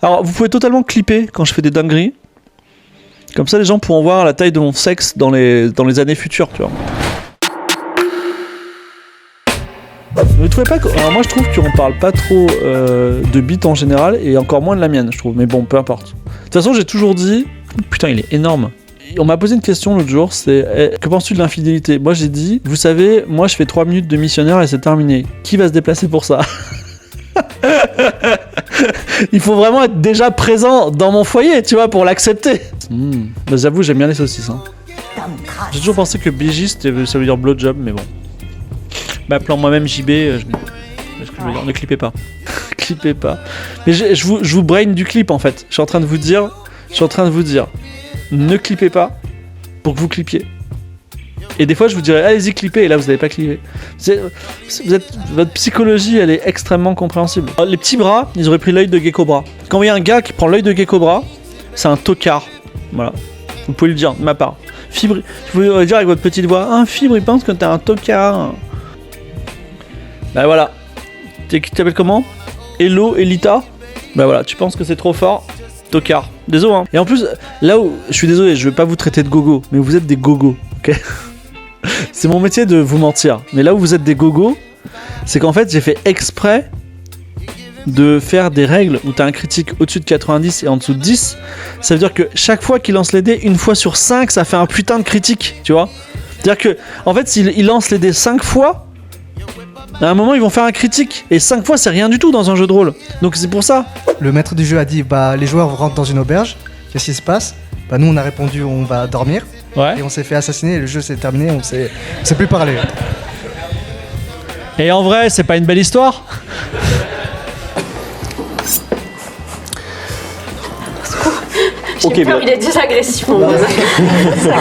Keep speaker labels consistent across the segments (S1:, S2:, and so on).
S1: Alors, vous pouvez totalement clipper quand je fais des dingueries. Comme ça, les gens pourront voir la taille de mon sexe dans les années futures, tu vois. Vous trouvez pas que... Alors moi, je trouve qu'on parle pas trop de bite en général, et encore moins de la mienne, je trouve. Mais bon, peu importe. De toute façon, j'ai toujours dit... Putain, il est énorme. On m'a posé une question l'autre jour, c'est que penses-tu de l'infidélité? Moi j'ai dit, vous savez, moi je fais 3 minutes de missionnaire et c'est terminé. Qui va se déplacer pour ça? Il faut vraiment être déjà présent dans mon foyer, tu vois, pour l'accepter. Bah, j'avoue, j'aime bien les saucisses. Hein. J'ai toujours pensé que bigiste, ça veut dire blowjob, mais bon. Bah, appelant moi-même JB, ce que je veux dire, ne clippez pas. Clippez pas. Mais je vous brain du clip en fait. Je suis en train de vous dire, ne clippez pas pour que vous clippiez. Et des fois, je vous dirais, allez-y, clippez, et là, vous n'avez pas clippé. Votre psychologie, elle est extrêmement compréhensible. Les petits bras, ils auraient pris l'œil de Gecko Bras. Quand il y a un gars qui prend l'œil de Gecko Bras, c'est un tocard. Voilà. Vous pouvez le dire, de ma part. Fibre, vous pouvez dire avec votre petite voix, un Fibre, il pense que t'es un tocard. Bah voilà. Tu t'appelles comment? Hello, Elita? Bah voilà, tu penses que c'est trop fort? Tocard. Désolé, hein. Et en plus, là où... Je suis désolé, je vais pas vous traiter de gogo, mais vous êtes des gogos, ok? C'est mon métier de vous mentir. Mais là où vous êtes des gogos, c'est qu'en fait, j'ai fait exprès de faire des règles où t'as un critique au-dessus de 90 et en dessous de 10. Ça veut dire que chaque fois qu'il lance les dés, une fois sur 5, ça fait un putain de critique, tu vois? C'est-à-dire que, en fait, s'il lance les dés 5 fois, à un moment, ils vont faire un critique. Et 5 fois, c'est rien du tout dans un jeu de rôle. Donc c'est pour ça.
S2: Le maître du jeu a dit, bah les joueurs rentrent dans une auberge. Qu'est-ce qui se passe? Bah nous, on a répondu, on va dormir.
S1: Ouais.
S2: Et on s'est fait assassiner, et le jeu s'est terminé, on s'est plus parlé.
S1: Et en vrai, c'est pas une belle histoire?
S3: J'ai peur, il est déjà agressif. Ça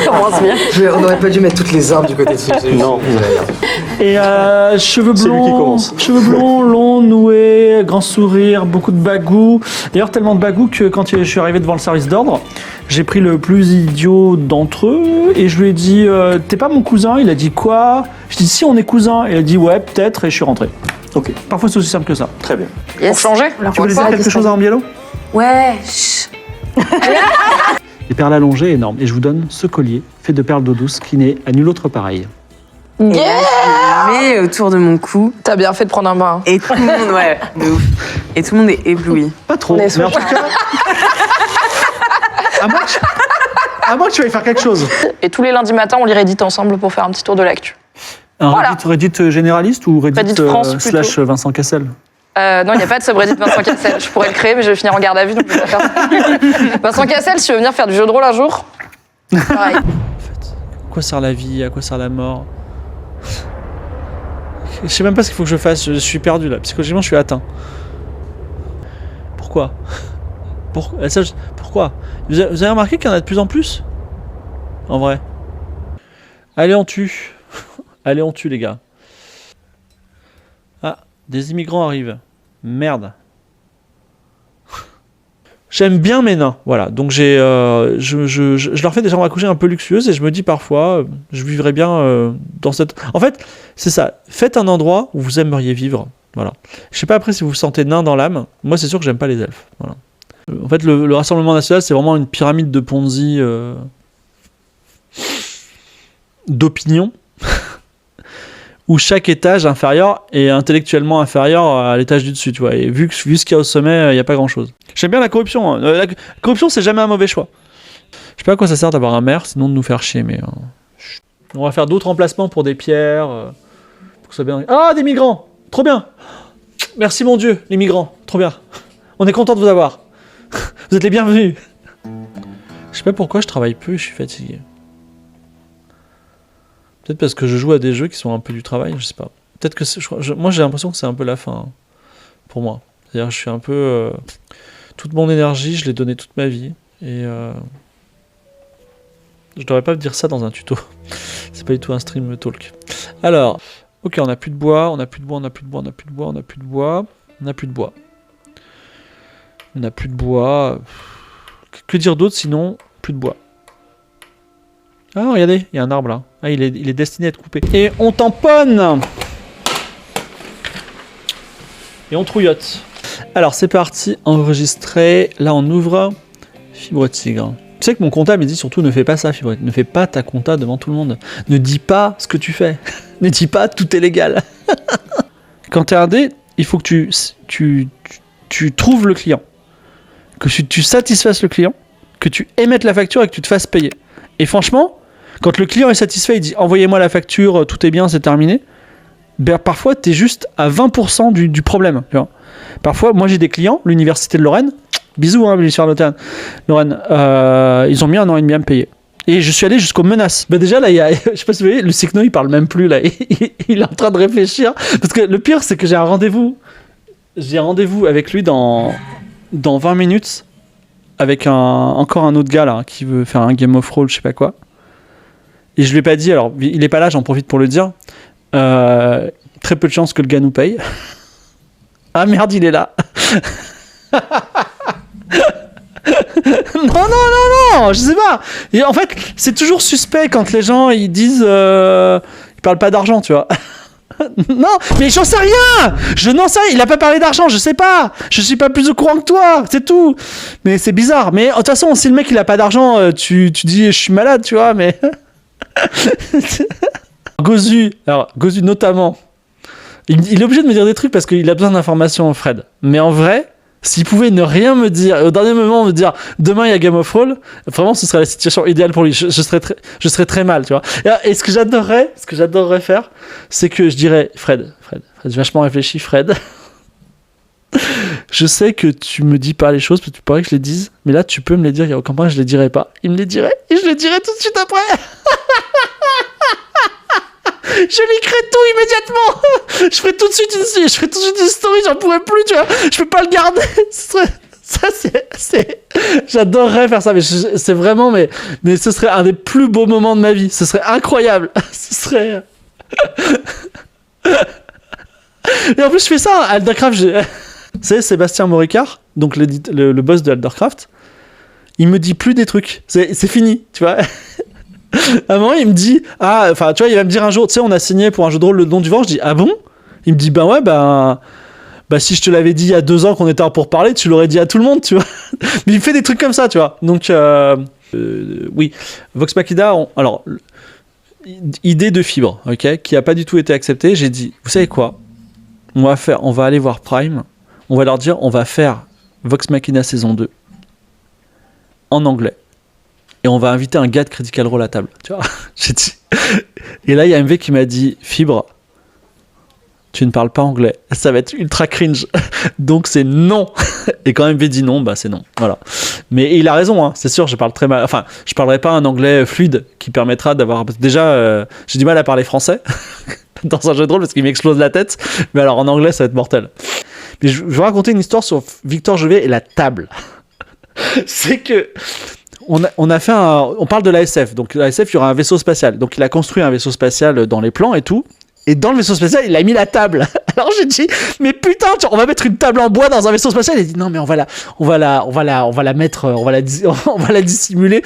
S3: commence bien.
S4: On n'aurait pas dû mettre toutes les armes du côté de ce Non.
S1: Et cheveux blonds, longs, noués, grand sourire, beaucoup de bagou. D'ailleurs, tellement de bagou que quand je suis arrivé devant le service d'ordre, j'ai pris le plus idiot d'entre eux et je lui ai dit t'es pas mon cousin? Il a dit quoi? Je dis si, on est cousins. Et il a dit ouais, peut-être, et je suis rentré. Ok. Parfois c'est aussi simple que ça. Très bien.
S3: Yes. Pour changer.
S1: Tu veux dire quelque chose à Ambiello?
S3: Ouais.
S1: Les perles allongées énormes. Et je vous donne ce collier fait de perles d'eau douce qui n'est à nul autre pareil.
S3: Yeah.
S5: Mais autour de mon cou.
S3: T'as bien fait de prendre un bain.
S5: Et tout le monde, ouais, de ouf. Et tout le monde est ébloui.
S1: Pas trop, mais en tout cas... à moins que tu veuilles faire quelque chose.
S3: Et tous les lundis matins, on les rédite ensemble pour faire un petit tour de l'actu.
S1: Un
S3: Voilà.
S1: Reddit généraliste ou Reddit
S3: France,
S1: slash Vincent Cassel?
S3: Non, il n'y a pas de subreddit Vincent Cassel. Je pourrais le créer, mais je vais finir en garde à vue, donc je vais pas faire ça. Vincent Cassel, si tu veux venir faire du jeu de rôle un jour, pareil.
S1: En fait, à quoi sert la vie? À quoi sert la mort? Je sais même pas ce qu'il faut que je fasse. Je suis perdu là. Psychologiquement, je suis atteint. Pourquoi? Pourquoi? Vous avez remarqué qu'il y en a de plus en plus? En vrai. Allez, on tue. Allez, on tue, les gars. Ah, des immigrants arrivent. Merde. J'aime bien mes nains, voilà. Donc je leur fais des chambres à coucher un peu luxueuses et je me dis parfois, je vivrais bien dans cette... En fait, c'est ça. Faites un endroit où vous aimeriez vivre, voilà. Je sais pas après si vous vous sentez nain dans l'âme. Moi, c'est sûr que j'aime pas les elfes, voilà. En fait, le Rassemblement National, c'est vraiment une pyramide de Ponzi d'opinion. Où chaque étage inférieur est intellectuellement inférieur à l'étage du dessus, tu vois. Et vu ce qu'il y a au sommet, il n'y a pas grand-chose. J'aime bien la corruption. Hein. La corruption, c'est jamais un mauvais choix. Je sais pas à quoi ça sert d'avoir un maire, sinon de nous faire chier, mais... On va faire d'autres emplacements pour des pierres. Pour que ça soit bien... Ah, des migrants! Trop bien! Merci mon Dieu, les migrants. Trop bien. On est content de vous avoir. Vous êtes les bienvenus. Je sais pas pourquoi je travaille peu, je suis fatigué. Peut-être parce que je joue à des jeux qui sont un peu du travail, je sais pas. Peut-être que moi j'ai l'impression que c'est un peu la fin hein, pour moi. C'est-à-dire que je suis un peu... toute mon énergie, je l'ai donnée toute ma vie. Et je devrais pas dire ça dans un tuto. C'est pas du tout un stream talk. Alors, ok, on a plus de bois, on a plus de bois, on a plus de bois, on a plus de bois, on a plus de bois, on a plus de bois. On a plus de bois. Que dire d'autre sinon plus de bois? Ah, regardez, il y a un arbre là. Ah, il est destiné à être coupé. Et on tamponne. Et on trouillote. Alors, c'est parti, enregistrer. Là, on ouvre Fibre Tigre. Tu sais que mon comptable me dit surtout ne fais pas ça, Fibre. Ne fais pas ta compta devant tout le monde. Ne dis pas ce que tu fais. Ne dis pas tout est légal. Quand t'es indé, il faut que tu trouves le client. Que tu satisfasses le client. Que tu émettes la facture et que tu te fasses payer. Et franchement, quand le client est satisfait, il dit envoyez-moi la facture, tout est bien, c'est terminé. Ben, parfois, t'es juste à 20% du problème. Tu vois. Parfois, moi j'ai des clients, l'université de Lorraine, bisous, l'université de Lorraine, ils ont mis 1 an et demi à me payer. Et je suis allé jusqu'aux menaces. Ben déjà, là, je sais pas si vous voyez, le Secno, il parle même plus, là. Il est en train de réfléchir. Parce que le pire, c'est que j'ai un rendez-vous. J'ai un rendez-vous avec lui dans 20 minutes. Avec encore un autre gars, là, qui veut faire un Game of Thrones, je sais pas quoi. Et je lui ai pas dit, alors, il est pas là, j'en profite pour le dire. Très peu de chances que le gars nous paye. Ah merde, il est là. Non, je sais pas. Et en fait, c'est toujours suspect quand les gens ils disent ils parlent pas d'argent, tu vois. Non, mais j'en sais rien. Je n'en sais rien. Il a pas parlé d'argent, je sais pas. Je suis pas plus au courant que toi, c'est tout. Mais c'est bizarre. Mais de toute façon, si le mec il a pas d'argent, tu dis je suis malade, tu vois. Mais Gozu notamment. Il est obligé de me dire des trucs parce qu'il a besoin d'informations, Fred. Mais en vrai, s'il pouvait ne rien me dire, et au dernier moment me dire demain il y a Game of Thrones, vraiment ce serait la situation idéale pour lui. Je serais très mal, tu vois. Et ce que j'adorerais faire, c'est que je dirais Fred, j'ai vachement réfléchi, Fred. Je sais que tu me dis pas les choses, parce que tu pourrais que je les dise, mais là tu peux me les dire, il y a aucun problème, je les dirai pas. Il me les dirait, et je les dirai tout de suite après. Je liquerai tout immédiatement. Je ferai tout de suite une story, j'en pourrais plus, tu vois. Je peux pas le garder. J'adorerais faire ça, mais c'est vraiment, mais ce serait un des plus beaux moments de ma vie. Ce serait incroyable. Ce serait. Et en plus, je fais ça à Aldercraft. C'est Sébastien Moricard, donc le boss de Aldercraft. Il me dit plus des trucs. C'est fini, tu vois. À un moment, il me dit, tu vois, il va me dire un jour, tu sais, on a signé pour un jeu de rôle Le Don du Vent. Je dis, ah bon? Il me dit, si je te l'avais dit il y a 2 ans qu'on était pour parler, tu l'aurais dit à tout le monde, tu vois. Mais il fait des trucs comme ça, tu vois. Donc, oui, Vox Machina, idée de Fibre, ok, qui a pas du tout été acceptée. J'ai dit, vous savez quoi? On va aller voir Prime, on va leur dire, on va faire Vox Machina saison 2 en anglais. Et on va inviter un gars de Critical Role à table. Tu vois. J'ai dit. Et là, il y a MV qui m'a dit Fibre, tu ne parles pas anglais. Ça va être ultra cringe. Donc c'est non. Et quand MV dit non, c'est non. Voilà. Mais il a raison, hein. C'est sûr, je parle très mal. Enfin, je parlerai pas un anglais fluide qui permettra d'avoir. Déjà, j'ai du mal à parler français dans un jeu de rôle parce qu'il m'explose la tête. Mais alors en anglais, ça va être mortel. Mais je vais raconter une histoire sur Victor Jovet et la table. C'est que. On a fait on parle de l'ASF, donc l'ASF il y aura un vaisseau spatial, donc il a construit un vaisseau spatial dans les plans et tout, et dans le vaisseau spatial il a mis la table. Alors j'ai dit mais putain on va mettre une table en bois dans un vaisseau spatial. Il a dit non mais on va la mettre, on va la dissimuler.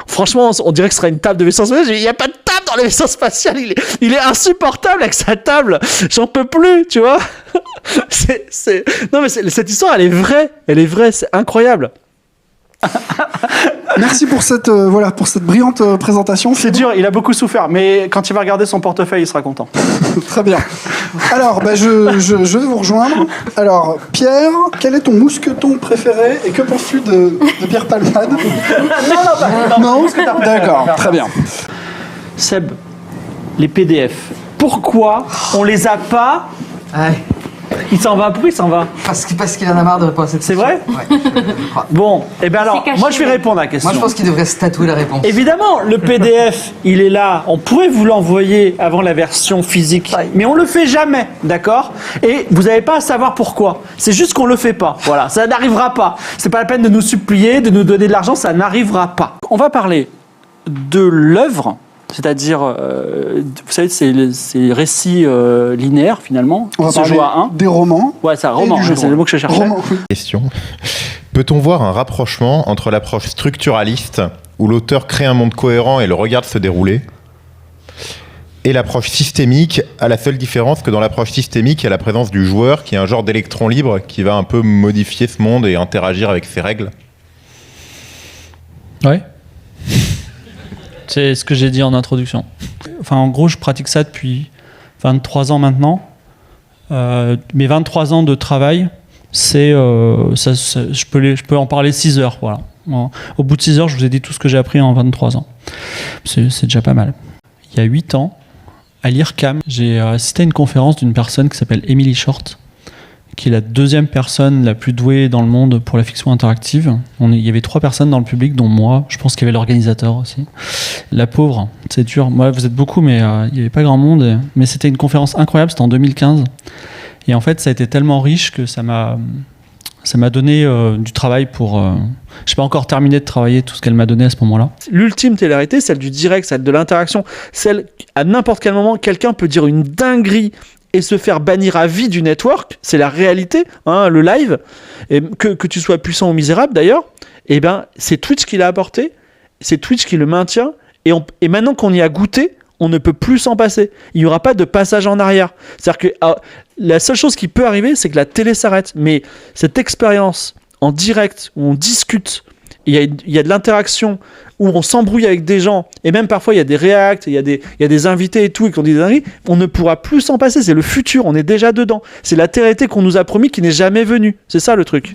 S1: Franchement on dirait que ce sera une table de vaisseau spatial. J'ai dit il y a pas de table dans le vaisseau spatial, il est insupportable avec sa table, j'en peux plus, tu vois. Non mais cette histoire elle est vraie, c'est incroyable.
S6: Merci pour cette brillante présentation.
S1: C'est dur, il a beaucoup souffert, mais quand il va regarder son portefeuille, il sera content.
S6: Très bien. Alors, je vais vous rejoindre. Alors, Pierre, quel est ton mousqueton préféré et que penses-tu de Pierre Palmade? Non, d'accord, très bien.
S1: Seb, les PDF, pourquoi on les a pas?
S4: Ouais.
S1: Il s'en va, pourquoi il s'en va?
S4: Parce qu'il en a marre de répondre à cette question.
S1: C'est vrai?
S4: Ouais.
S1: Bon, et bien alors, moi je vais répondre à la question.
S4: Moi je pense qu'il devrait se tatouer la réponse.
S1: Évidemment, le PDF, il est là. On pourrait vous l'envoyer avant la version physique, mais on le fait jamais, d'accord? Et vous n'avez pas à savoir pourquoi. C'est juste qu'on le fait pas. Voilà, ça n'arrivera pas. C'est pas la peine de nous supplier, de nous donner de l'argent, ça n'arrivera pas. On va parler de l'œuvre. C'est-à-dire, vous savez, ces récits linéaires, finalement,
S6: on va
S1: qui se jouent à 1.
S6: Des romans.
S1: Ouais, c'est un roman, c'est le mot que je cherchais.
S6: Roman, oui.
S7: Question. Peut-on voir un rapprochement entre l'approche structuraliste, où l'auteur crée un monde cohérent et le regarde se dérouler, et l'approche systémique a la seule différence que dans l'approche systémique, il y a la présence du joueur qui est un genre d'électron libre qui va un peu modifier ce monde et interagir avec ses règles.
S1: Ouais. C'est ce que j'ai dit en introduction. Enfin, en gros, je pratique ça depuis 23 ans maintenant. Mes 23 ans de travail, je peux en parler 6 heures. Voilà. Au bout de 6 heures, je vous ai dit tout ce que j'ai appris en 23 ans. C'est déjà pas mal. Il y a 8 ans, à l'IRCAM, j'ai assisté à une conférence d'une personne qui s'appelle Emily Short, qui est la deuxième personne la plus douée dans le monde pour la fiction interactive. Il y avait 3 personnes dans le public, dont moi. Je pense qu'il y avait l'organisateur aussi. La pauvre, c'est dur. Moi, vous êtes beaucoup, mais il n'y avait pas grand monde. Mais c'était une conférence incroyable, c'était en 2015. Et en fait, ça a été tellement riche que ça m'a donné du travail pour... je n'ai pas encore terminé de travailler tout ce qu'elle m'a donné à ce moment-là. L'ultime télé-réalité, celle du direct, celle de l'interaction, celle à n'importe quel moment, quelqu'un peut dire une dinguerie et se faire bannir à vie du network, c'est la réalité, hein, le live, et que tu sois puissant ou misérable d'ailleurs, et ben c'est Twitch qui l'a apporté, c'est Twitch qui le maintient, et maintenant qu'on y a goûté, on ne peut plus s'en passer. Il n'y aura pas de passage en arrière. C'est-à-dire que la seule chose qui peut arriver, c'est que la télé s'arrête. Mais cette expérience en direct, où on discute, il y a de l'interaction, où on s'embrouille avec des gens, et même parfois il y a des réacts, il y a des invités et tout, et qu'on dit des dingueries, on ne pourra plus s'en passer. C'est le futur, on est déjà dedans. C'est la télé qu'on nous a promis qui n'est jamais venue. C'est ça le truc.